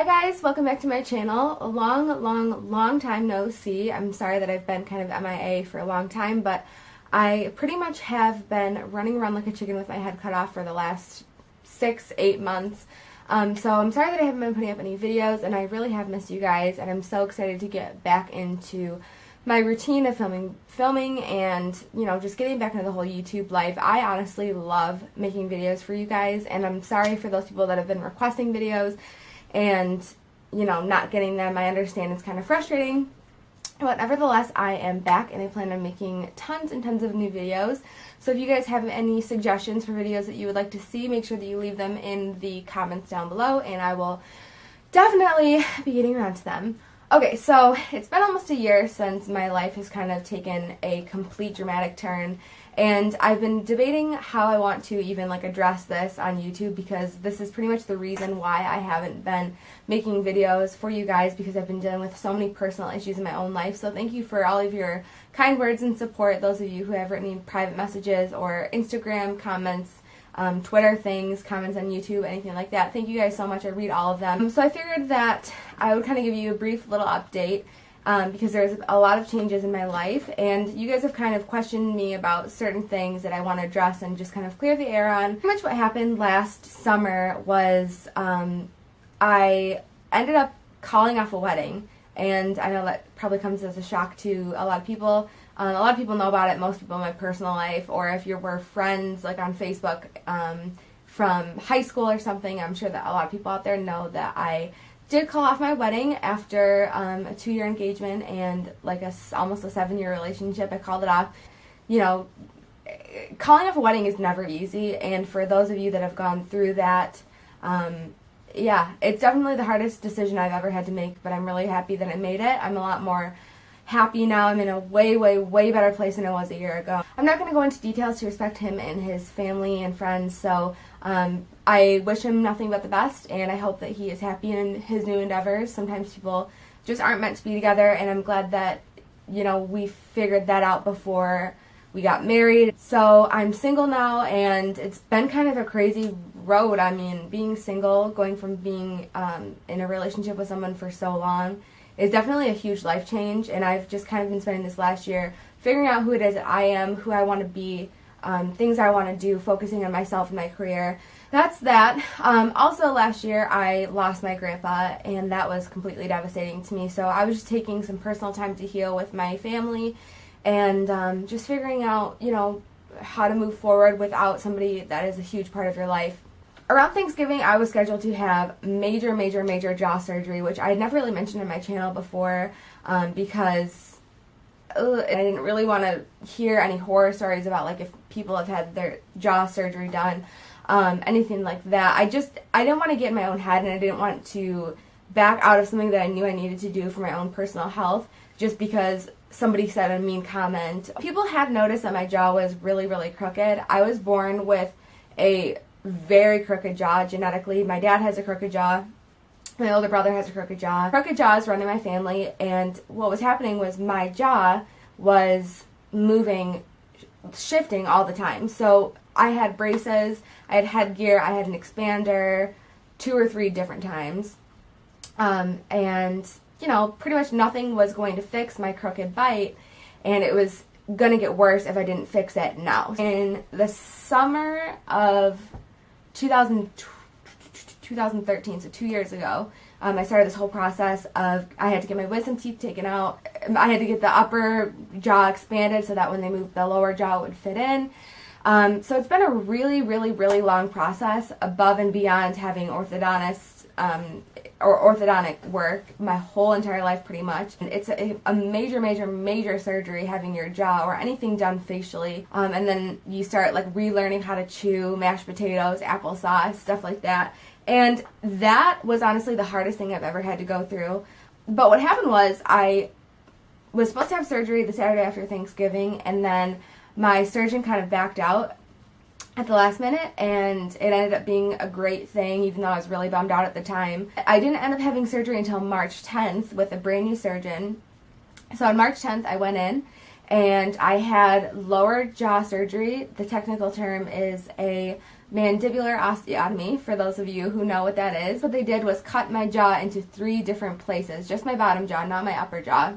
Hi guys, welcome back to my channel. A long time no see. I'm sorry that I've been kind of MIA for a long time, but I pretty much have been running around like a chicken with my head cut off for the last 6-8 months. So I'm sorry that I haven't been putting up any videos, and I really have missed you guys, and I'm so excited to get back into my routine of filming and, you know, just getting back into the whole YouTube life. I honestly love making videos for you guys, and I'm sorry for those people that have been requesting videos and, you know, not getting them. I understand it's kind of frustrating, but nevertheless, I am back and I plan on making tons and tons of new videos. So if you guys have any suggestions for videos that you would like to see, make sure that you leave them in the comments down below, and I will definitely be getting around to them. Okay, so it's been almost a year since my life has kind of taken a complete dramatic turn, and I've been debating how I want to even like address this on YouTube, because this is pretty much the reason why I haven't been making videos for you guys, because I've been dealing with so many personal issues in my own life. So thank you for all of your kind words and support, those of you who have written me private messages or Instagram comments, Twitter things, comments on YouTube, anything like that. Thank you guys so much. I read all of them. So I figured that I would kind of give you a brief little update because there's a lot of changes in my life, and you guys have kind of questioned me about certain things that I want to address and just kind of clear the air on. Pretty much what happened last summer was I ended up calling off a wedding, and I know that probably comes as a shock to a lot of people. A lot of people know about it, most people in my personal life, or if you were friends like on Facebook from high school or something, I'm sure that a lot of people out there know that I did call off my wedding after a 2-year engagement and like almost a 7-year relationship. I called it off. You know, calling off a wedding is never easy, and for those of you that have gone through that, yeah, it's definitely the hardest decision I've ever had to make, but I'm really happy that I made it. I'm a lot more happy now. I'm in a way better place than I was a year ago. I'm not going to go into details to respect him and his family and friends, so I wish him nothing but the best, and I hope that he is happy in his new endeavors. Sometimes people just aren't meant to be together, and I'm glad that, you know, we figured that out before we got married. So I'm single now, and it's been kind of a crazy road. I mean, being single, going from being in a relationship with someone for so long, is definitely a huge life change, and I've just kind of been spending this last year figuring out who it is that I am, who I want to be, things I want to do, focusing on myself and my career. That's that. Also last year I lost my grandpa, and that was completely devastating to me, so I was just taking some personal time to heal with my family and just figuring out, you know, how to move forward without somebody that is a huge part of your life. Around Thanksgiving, I was scheduled to have major jaw surgery, which I had never really mentioned on my channel before because I didn't really want to hear any horror stories about like if people have had their jaw surgery done, anything like that. I didn't want to get in my own head, and I didn't want to back out of something that I knew I needed to do for my own personal health just because somebody said a mean comment. People had noticed that my jaw was really crooked. I was born with a very crooked jaw genetically. My dad has a crooked jaw. My older brother has a crooked jaw. Crooked jaws run in my family, and what was happening was my jaw was moving, shifting all the time. So I had braces, I had headgear, I had an expander 2 or 3 different times. And, you know, pretty much nothing was going to fix my crooked bite, and it was going to get worse if I didn't fix it now. In the summer of 2013, so 2 years ago, I started this whole process of I had to get my wisdom teeth taken out. I had to get the upper jaw expanded so that when they moved the lower jaw would fit in. So it's been a really long process above and beyond having orthodontists or orthodontic work my whole entire life pretty much. It's a major surgery having your jaw or anything done facially, and then you start like relearning how to chew, mashed potatoes, applesauce, stuff like that. And that was honestly the hardest thing I've ever had to go through. But what happened was I was supposed to have surgery the Saturday after Thanksgiving, and then my surgeon kind of backed out at the last minute, and it ended up being a great thing, even though I was really bummed out at the time. I didn't end up having surgery until March 10th with a brand new surgeon. So on March 10th, I went in, and I had lower jaw surgery. The technical term is a mandibular osteotomy, for those of you who know what that is. What they did was cut my jaw into 3 different places, just my bottom jaw, not my upper jaw.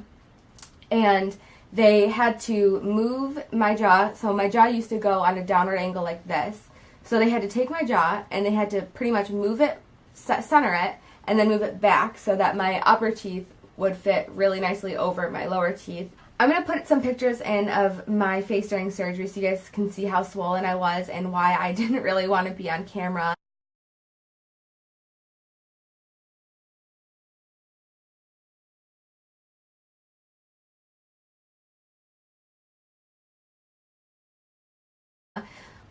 And they had to move my jaw, so my jaw used to go on a downward angle like this. So they had to take my jaw and they had to pretty much move it, center it, and then move it back so that my upper teeth would fit really nicely over my lower teeth. I'm going to put some pictures in of my face during surgery so you guys can see how swollen I was and why I didn't really want to be on camera.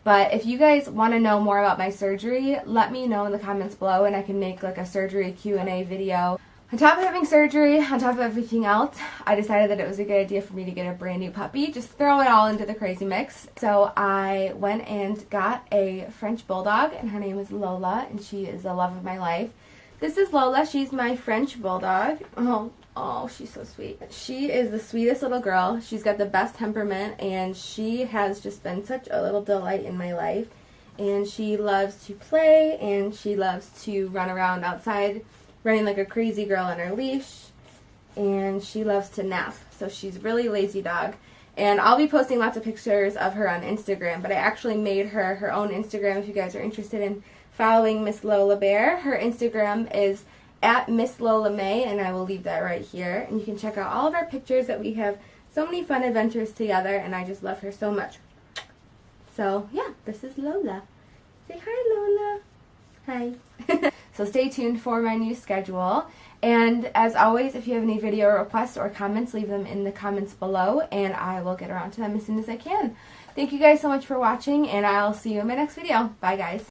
But if you guys want to know more about my surgery, let me know in the comments below and I can make like a surgery Q&A video. On top of having surgery, on top of everything else, I decided that it was a good idea for me to get a brand new puppy. Just throw it all into the crazy mix. So I went and got a French Bulldog, and her name is Lola, and she is the love of my life. This is Lola. She's my French Bulldog. Oh, she's so sweet. She is the sweetest little girl. She's got the best temperament, and she has just been such a little delight in my life. And she loves to play, and she loves to run around outside, running like a crazy girl on her leash, and she loves to nap. So she's a really lazy dog. And I'll be posting lots of pictures of her on Instagram, but I actually made her her own Instagram if you guys are interested in following Miss Lola Bear. Her Instagram is at Miss Lola May, and I will leave that right here. And you can check out all of our pictures that we have so many fun adventures together, and I just love her so much. So yeah, this is Lola. Say hi, Lola. Hi. So stay tuned for my new schedule. And as always, if you have any video requests or comments, leave them in the comments below, and I will get around to them as soon as I can. Thank you guys so much for watching, and I'll see you in my next video. Bye, guys.